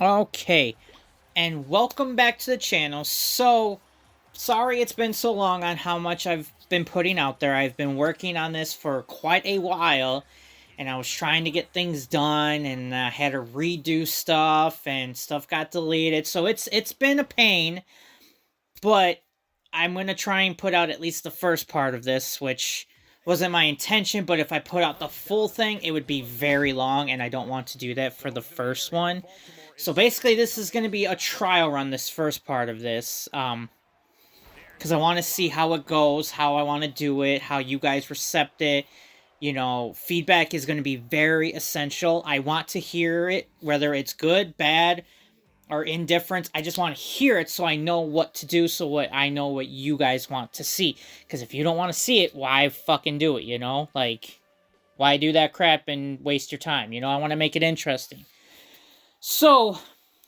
Okay, and welcome back to the channel. So, sorry it's been so long on how much I've been putting out there. I've been working on this for quite a while, and I was trying to get things done, and I had to redo stuff, and stuff got deleted. So it's been a pain, but I'm gonna try and put out at least the first part of this, which wasn't my intention. But if I put out the full thing, it would be very long, and I don't want to do that for the first one. So basically, this is going to be a trial run, this first part of this, because I want to see how it goes, how I want to do it, how you guys recept it. Feedback is going to be very essential. I want to hear it, whether it's good, bad, or indifference. I just want to hear it so I know what to do, so I know what you guys want to see. Because if you don't want to see it, why fucking do it, Like, why do that crap and waste your time? I want to make it interesting. So,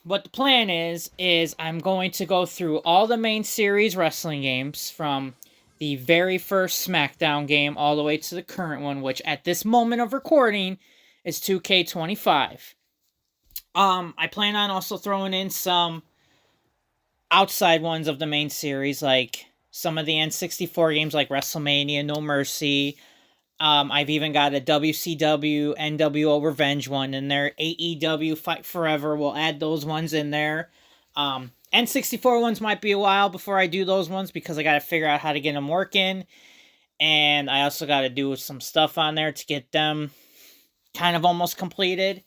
what the plan is I'm going to go through all the main series wrestling games from the very first SmackDown game all the way to the current one, which at this moment of recording is 2K25. I plan on also throwing in some outside ones of the main series, like some of the N64 games like WrestleMania, No Mercy. I've even got a WCW NWO Revenge one in there. AEW Fight Forever. We'll add those ones in there. N64 ones might be a while before I do those ones because I got to figure out how to get them working. And I also got to do some stuff on there to get them kind of almost completed.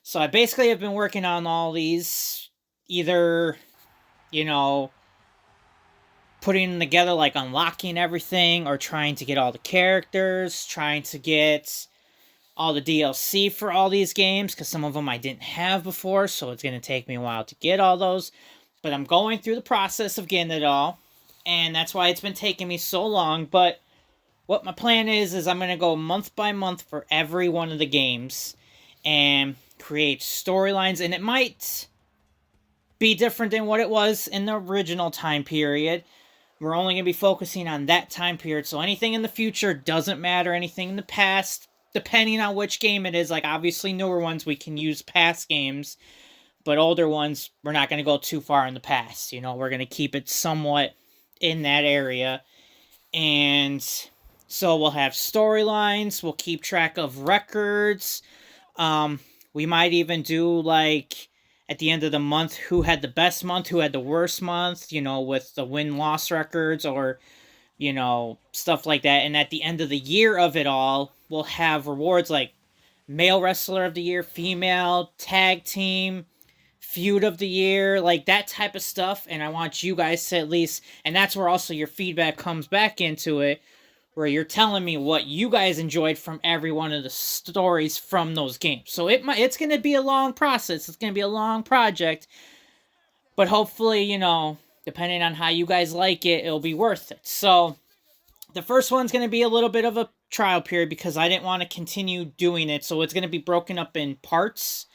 So I basically have been working on all these, either, you know, putting them together, like unlocking everything, or trying to get all the characters, trying to get all the DLC for all these games, because some of them I didn't have before, so it's going to take me a while to get all those. But I'm going through the process of getting it all, and that's why it's been taking me so long. But what my plan is I'm going to go month by month for every one of the games and create storylines, and it might be different than what it was in the original time period. We're only going to be focusing on that time period, so anything in the future doesn't matter. Anything in the past, depending on which game it is, like obviously newer ones, we can use past games, but older ones, we're not going to go too far in the past. We're going to keep it somewhat in that area. And so we'll have storylines, we'll keep track of records. We might even do, like, at the end of the month, who had the best month, who had the worst month, with the win-loss records, or, stuff like that. And at the end of the year of it all, we'll have rewards like male wrestler of the year, female, tag team, feud of the year, like that type of stuff. And I want you guys to at least, and that's where also your feedback comes back into it, where you're telling me what you guys enjoyed from every one of the stories from those games. So it's going to be a long process. It's going to be a long project, but hopefully, depending on how you guys like it, it'll be worth it. So the first one's going to be a little bit of a trial period because I didn't want to continue doing it. So it's going to be broken up in parts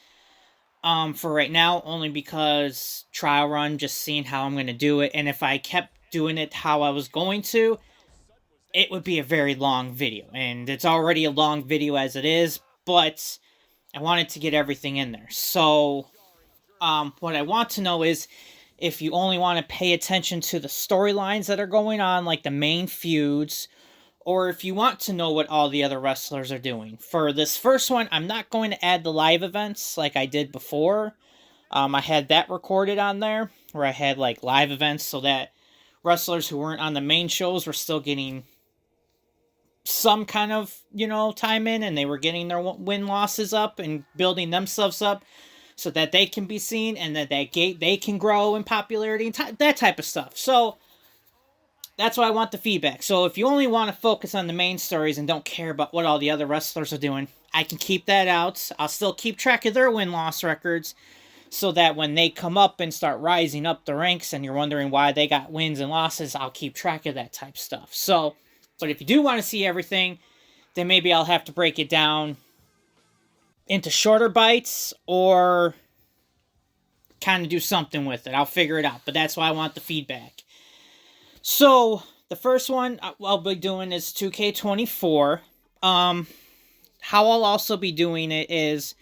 for right now, only because trial run, just seeing how I'm going to do it. And if I kept doing it how I was going to, it would be a very long video, and it's already a long video as it is, but I wanted to get everything in there. So, what I want to know is if you only want to pay attention to the storylines that are going on, like the main feuds, or if you want to know what all the other wrestlers are doing. For this first one, I'm not going to add the live events like I did before. I had that recorded on there, where I had like live events so that wrestlers who weren't on the main shows were still getting some kind of, time in, and they were getting their win-losses up and building themselves up so that they can be seen and that they can grow in popularity and that type of stuff. So that's why I want the feedback. So if you only want to focus on the main stories and don't care about what all the other wrestlers are doing, I can keep that out. I'll still keep track of their win-loss records so that when they come up and start rising up the ranks and you're wondering why they got wins and losses, I'll keep track of that type stuff. So, but if you do want to see everything, then maybe I'll have to break it down into shorter bites or kind of do something with it. I'll figure it out, but that's why I want the feedback. So, the first one I'll be doing is 2K24. How I'll also be doing it is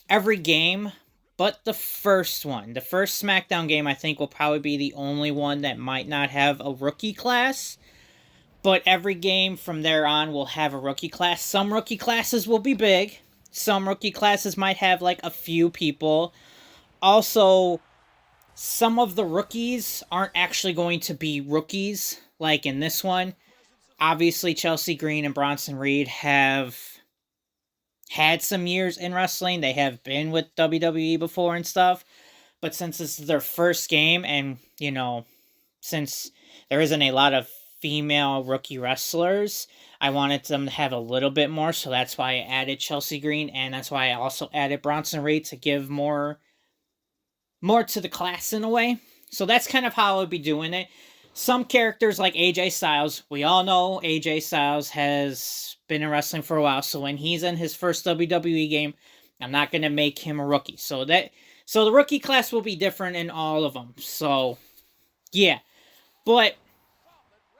every game but the first one. The first SmackDown game, I think, will probably be the only one that might not have a rookie class. But every game from there on will have a rookie class. Some rookie classes will be big. Some rookie classes might have like a few people. Also, some of the rookies aren't actually going to be rookies, like in this one. Obviously, Chelsea Green and Bronson Reed have had some years in wrestling. They have been with WWE before and stuff. But since this is their first game, and, you know, since there isn't a lot of female rookie wrestlers, I wanted them to have a little bit more, so that's why I added Chelsea Green, and that's why I also added Bronson Reed to give more to the class in a way. So that's kind of how I would be doing it. Some characters like AJ Styles, we all know AJ Styles has been in wrestling for a while, so when he's in his first WWE game, I'm not going to make him a rookie. So the rookie class will be different in all of them. So, yeah. But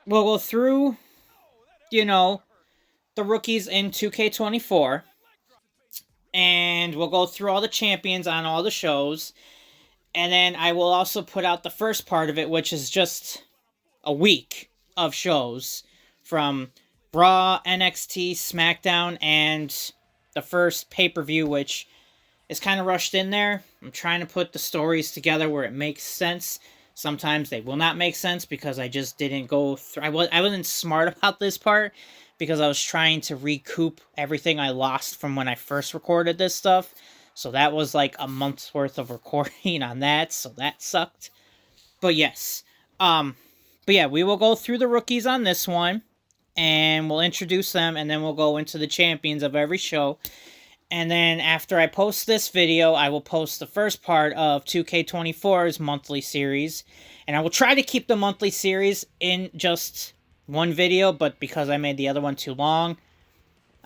we'll go through, the rookies in 2K24. And we'll go through all the champions on all the shows. And then I will also put out the first part of it, which is just a week of shows from Raw, NXT, SmackDown, and the first pay-per-view, which is kind of rushed in there. I'm trying to put the stories together where it makes sense. Sometimes they will not make sense because I just didn't go through. I wasn't smart about this part because I was trying to recoup everything I lost from when I first recorded this stuff. So that was like a month's worth of recording on that, so that sucked. But yes. But yeah, we will go through the rookies on this one, and we'll introduce them, and then we'll go into the champions of every show. And then after I post this video, I will post the first part of 2K24's monthly series. And I will try to keep the monthly series in just one video, but because I made the other one too long,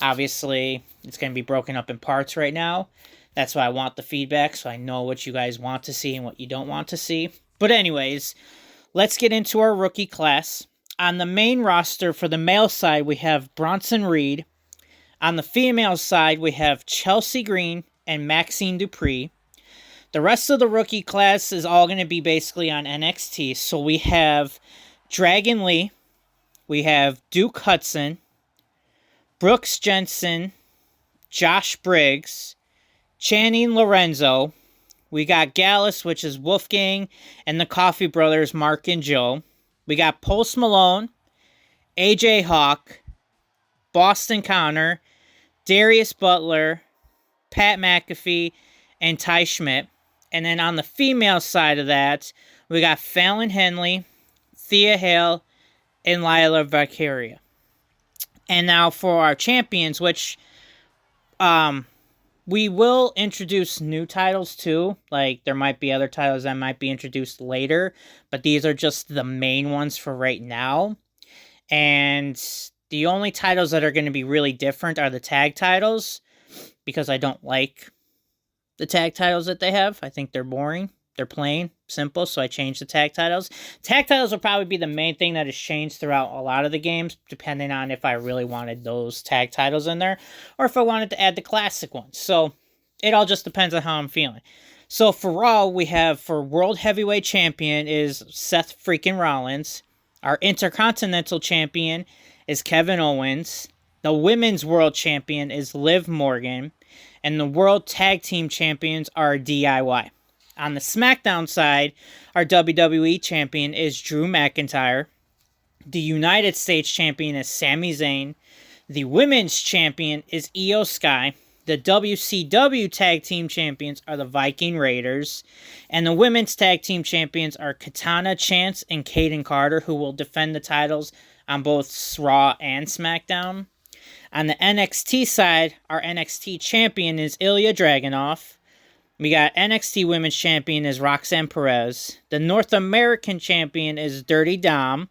obviously it's going to be broken up in parts right now. That's why I want the feedback, so I know what you guys want to see and what you don't want to see. But anyways, let's get into our rookie class. On the main roster for the male side, we have Bronson Reed. On the female side, we have Chelsea Green and Maxine Dupree. The rest of the rookie class is all going to be basically on NXT. So we have Dragon Lee. We have Duke Hudson. Brooks Jensen. Josh Briggs. Channing Lorenzo. We got Gallus, which is Wolfgang, and the Coffee Brothers, Mark and Joe. We got Post Malone, AJ Hawk, Boston Connor, Darius Butler, Pat McAfee, and Ty Schmidt. And then on the female side of that, we got Fallon Henley, Thea Hale, and Lila Valkyria. And now for our champions, which we will introduce new titles too. Like, there might be other titles that might be introduced later, but these are just the main ones for right now. And the only titles that are going to be really different are the tag titles, because I don't like the tag titles that they have. I think they're boring. They're plain, simple, so I changed the tag titles. Tag titles will probably be the main thing that has changed throughout a lot of the games, depending on if I really wanted those tag titles in there, or if I wanted to add the classic ones. So, it all just depends on how I'm feeling. So, for Raw, we have, for World Heavyweight Champion, is Seth freaking Rollins. Our Intercontinental Champion is Kevin Owens. The Women's World Champion is Liv Morgan. And the World Tag Team Champions are DIY. On the SmackDown side, our WWE Champion is Drew McIntyre. The United States Champion is Sami Zayn. The Women's Champion is Io Sky. The WCW Tag Team Champions are the Viking Raiders. And the Women's Tag Team Champions are Katana Chance and Kaden Carter, who will defend the titles on both Raw and SmackDown. On the NXT side, our NXT Champion is Ilya Dragunov. We got NXT Women's Champion is Roxanne Perez. The North American Champion is Dirty Dom.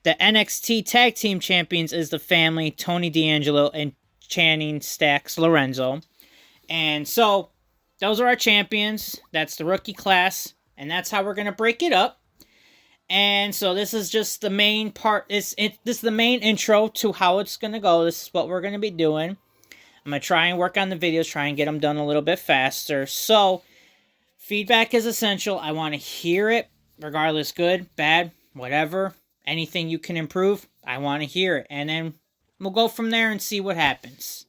The NXT Tag Team Champions is the family, Tony D'Angelo and Channing Stacks Lorenzo. And so, those are our champions. That's the rookie class. And that's how we're going to break it up. And so, this is just the main part. This is the main intro to how it's going to go. This is what we're going to be doing. I'm going to try and work on the videos, try and get them done a little bit faster. So, Feedback is essential. I want to hear it, regardless good, bad, whatever. Anything you can improve, I want to hear it. And then we'll go from there and see what happens.